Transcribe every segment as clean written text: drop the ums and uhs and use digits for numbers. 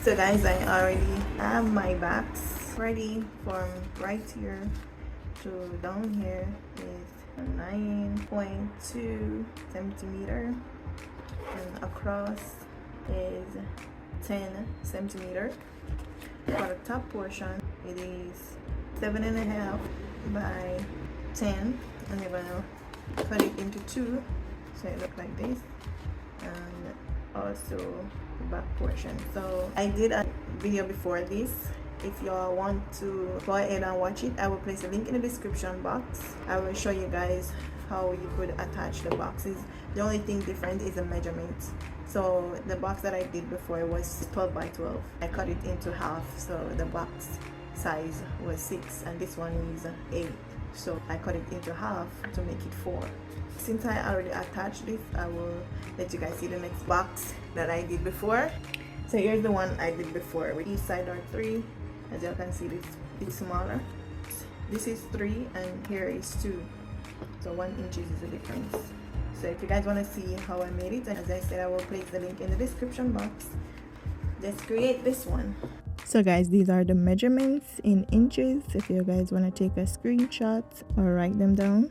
So guys, I already have my box ready from right here to down here is 9.2 centimeter and across is 10 centimeter. For the top portion it is 7.5 by 10, and you're gonna cut it into two so it look like this, and also the back portion. So I did a video before this. If y'all want to go ahead and watch it, I will place a link in the description box. I will show you guys how you could attach the boxes. The only thing different is the measurement. So the box that I did before was 12 by 12. I cut it into half, so the box size was 6 and this one is 8. So I cut it into half to make it 4. Since I already attached this, I will let you guys see the next box that I did before. So here's the one I did before. With each side are 3. As you can see, this is smaller. This is 3 and here is 2. So 1 inch is the difference. So if you guys want to see how I made it, and as I said, I will place the link in the description box. Let's create this one. So guys, these are the measurements in inches. If you guys want to take a screenshot or write them down.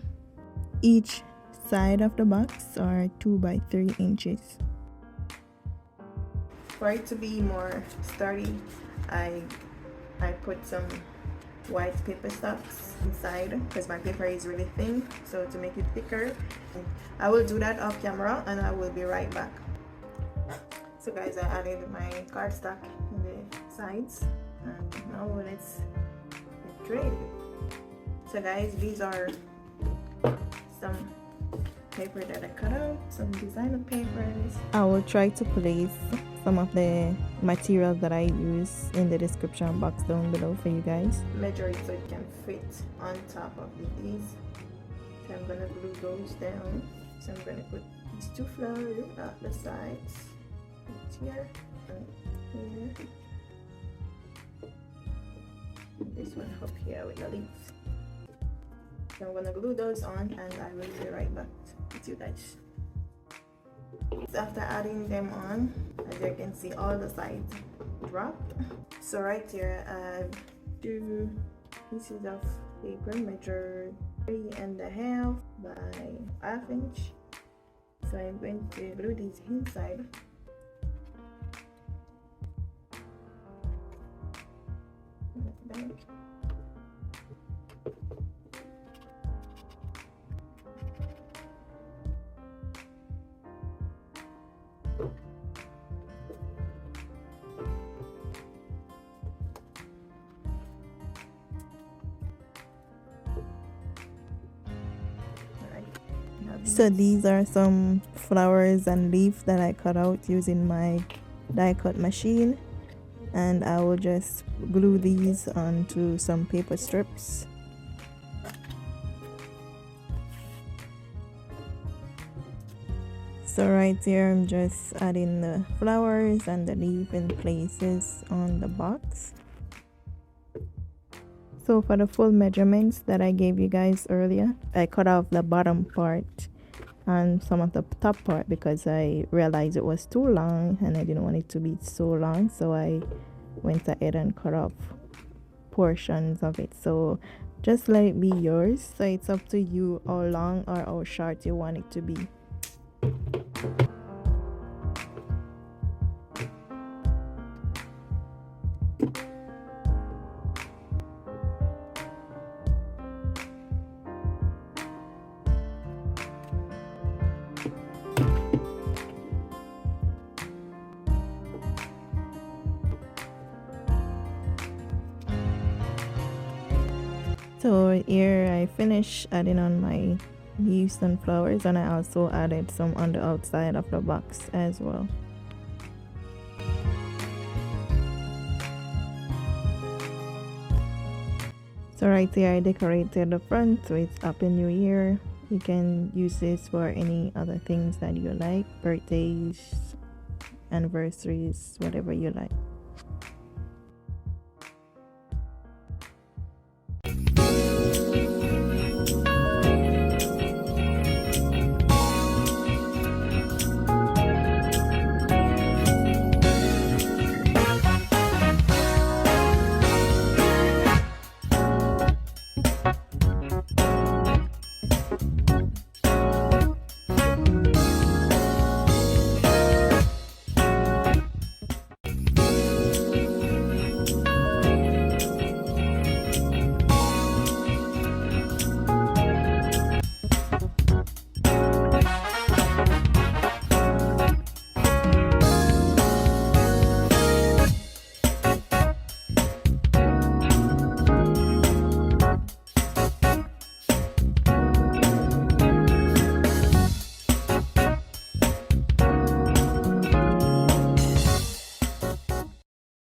Each side of the box are 2 by 3 inches. For it to be more sturdy, I put some white paper stocks inside because my paper is really thin, so to make it thicker. I will do that off camera and I will be right back. So guys, I added my cardstock in the sides, and now let's get ready. So guys, these are some paper that I cut out, some designer papers. I will try to place some of the materials that I use in the description box down below for you guys. Measure it so it can fit on top of these. So I'm gonna glue those down. So I'm gonna put these 2 flowers at the sides, right here and here. This one up here with the leaves. So I'm gonna glue those on and I will be right back with you guys. So after adding them on, as you can see, all the sides dropped. So right here I have 2 pieces of paper measured 3.5 by 1/2 inch. So I'm going to glue these inside. Back. So these are some flowers and leaves that I cut out using my die cut machine, and I will just glue these onto some paper strips. So right here I'm just adding the flowers and the leaf in places on the box. So for the full measurements that I gave you guys earlier, I cut off the bottom part and some of the top part because I realized it was too long and I didn't want it to be so long, so I went ahead and cut off portions of it. So just let it be yours. So it's up to you how long or how short you want it to be. So here I finished adding on my leaves and flowers, and I also added some on the outside of the box as well. So right there I decorated the front with Happy New Year. You can use this for any other things that you like, birthdays, anniversaries, whatever you like.